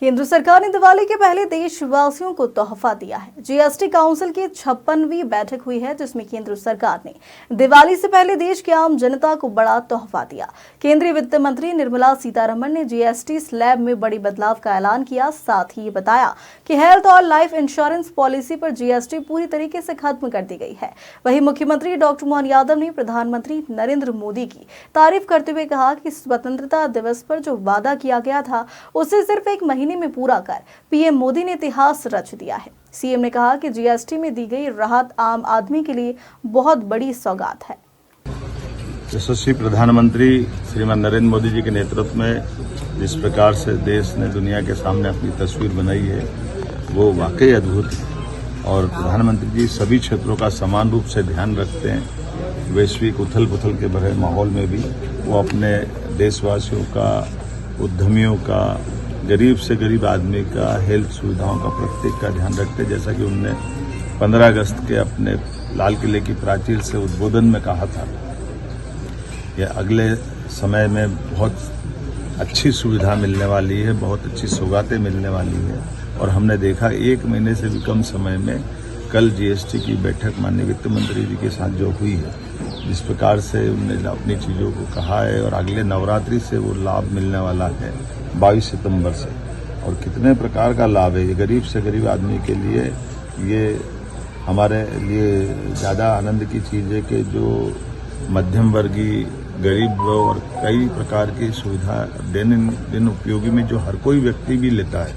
केंद्र सरकार ने दिवाली के पहले देशवासियों को तोहफा दिया है। जीएसटी काउंसिल की 56वीं बैठक हुई है, जिसमें केंद्र सरकार ने दिवाली से पहले देश की आम जनता को बड़ा तोहफा दिया। केंद्रीय वित्त मंत्री निर्मला सीतारमण ने जीएसटी स्लैब में बड़ी बदलाव का ऐलान किया। साथ ही ये बताया कि हेल्थ और लाइफ इंश्योरेंस पॉलिसी पर जीएसटी पूरी तरीके से खत्म कर दी गई है। वहीं मुख्यमंत्री डॉक्टर मोहन यादव ने प्रधानमंत्री नरेंद्र मोदी की तारीफ करते हुए कहा कि स्वतंत्रता दिवस पर जो वादा किया गया था उसे सिर्फ एक महीने में पूरा कर पीएम मोदी ने इतिहास रच दिया है। सीएम ने कहा कि जीएसटी में दी गई राहत आम आदमी के लिए बहुत बड़ी सौगात है। यशस्वी प्रधानमंत्री श्रीमान नरेंद्र मोदी जी के नेतृत्व में जिस प्रकार से देश ने दुनिया के सामने अपनी तस्वीर बनाई है वो वाकई अद्भुत है और प्रधानमंत्री जी सभी क्षेत्रों का समान रूप से ध्यान रखते हैं। वैश्विक उथल पुथल के भरे माहौल में भी वो अपने देशवासियों का, उद्यमियों का, गरीब से गरीब आदमी का, हेल्थ सुविधाओं का प्रत्येक का ध्यान रखते, जैसा कि उनने 15 अगस्त के अपने लाल किले की प्राचीर से उद्बोधन में कहा था। यह अगले समय में बहुत अच्छी सुविधा मिलने वाली है, बहुत अच्छी सौगातें मिलने वाली है और हमने देखा 1 महीने से भी कम समय में कल जीएसटी की बैठक माननीय वित्त मंत्री जी के साथ जो हुई है, जिस प्रकार से उन्होंने अपनी चीज़ों को कहा है और अगले नवरात्रि से वो लाभ मिलने वाला है 22 सितंबर से। और कितने प्रकार का लाभ है ये गरीब से गरीब आदमी के लिए। ये हमारे लिए ज़्यादा आनंद की चीज़ है कि जो मध्यम वर्गीय, गरीब और कई प्रकार की सुविधा दिन उपयोगी में जो हर कोई व्यक्ति भी लेता है,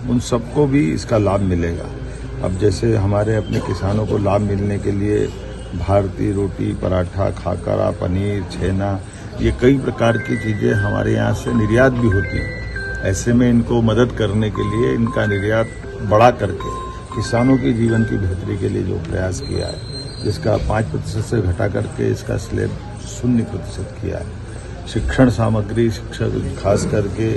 उन सबको भी इसका लाभ मिलेगा। अब जैसे हमारे अपने किसानों को लाभ मिलने के लिए भारतीय रोटी, पराठा, खाकरा, पनीर, छेना, ये कई प्रकार की चीज़ें हमारे यहाँ से निर्यात भी होती हैं। ऐसे में इनको मदद करने के लिए इनका निर्यात बढ़ा करके किसानों के जीवन की बेहतरी के लिए जो प्रयास किया है, जिसका 5% से घटा करके इसका स्लैब 0% किया है। शिक्षण सामग्री, शिक्षक खास करके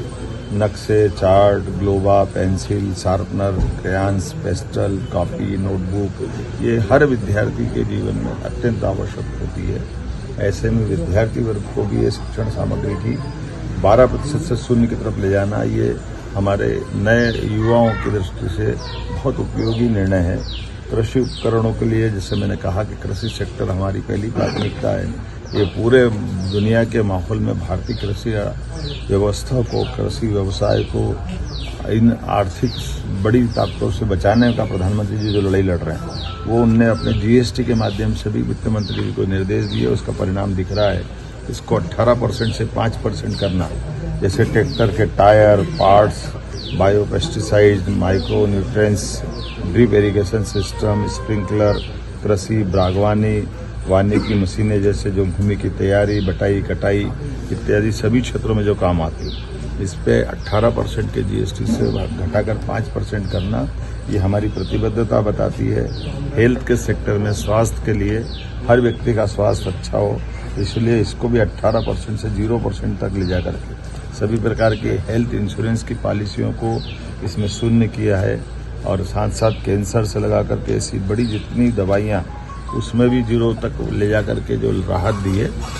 नक्शे, chart, globe, pencil, sharpener, crayons, pastel, copy, notebook, ये हर विद्यार्थी के जीवन में अत्यंत आवश्यक होती है। ऐसे में विद्यार्थी वर्ग को भी ये शिक्षण सामग्री की 12% से 0 की तरफ ले जाना, ये हमारे नए युवाओं की दृष्टि से बहुत उपयोगी निर्णय है। कृषि उपकरणों के लिए जैसे मैंने कहा कि कृषि सेक्टर हमारी पहली प्राथमिकता है। ये पूरे दुनिया के माहौल में भारतीय कृषि व्यवस्था को, कृषि व्यवसाय को इन आर्थिक बड़ी ताकतों से बचाने का प्रधानमंत्री जी जो लड़ाई लड़ रहे हैं, वो उनने अपने जीएसटी के माध्यम से भी वित्त मंत्री जी को निर्देश दिए। उसका परिणाम दिख रहा है। इसको 18% से 5% करना, जैसे ट्रैक्टर के tyre, parts, biopesticide, micro nutrients, drip irrigation system, sprinkler, कृषि, बागवानी, वानिकी मशीनें जैसे जो भूमि की तैयारी, बटाई, कटाई इत्यादि सभी क्षेत्रों में जो काम आती है, इस पे 18% के जीएसटी से घटाकर 5% करना, ये हमारी प्रतिबद्धता बताती है। हेल्थ के सेक्टर में स्वास्थ्य के लिए हर व्यक्ति का स्वास्थ्य अच्छा हो, इसलिए इसको भी 18% से 0% तक ले जा करके सभी प्रकार के हेल्थ इंश्योरेंस की पॉलिसियों को इसमें 0 किया है और साथ साथ कैंसर से लगा करके ऐसी बड़ी जितनी दवाइयाँ उसमें भी 0 तक ले जा करके जो राहत दी है।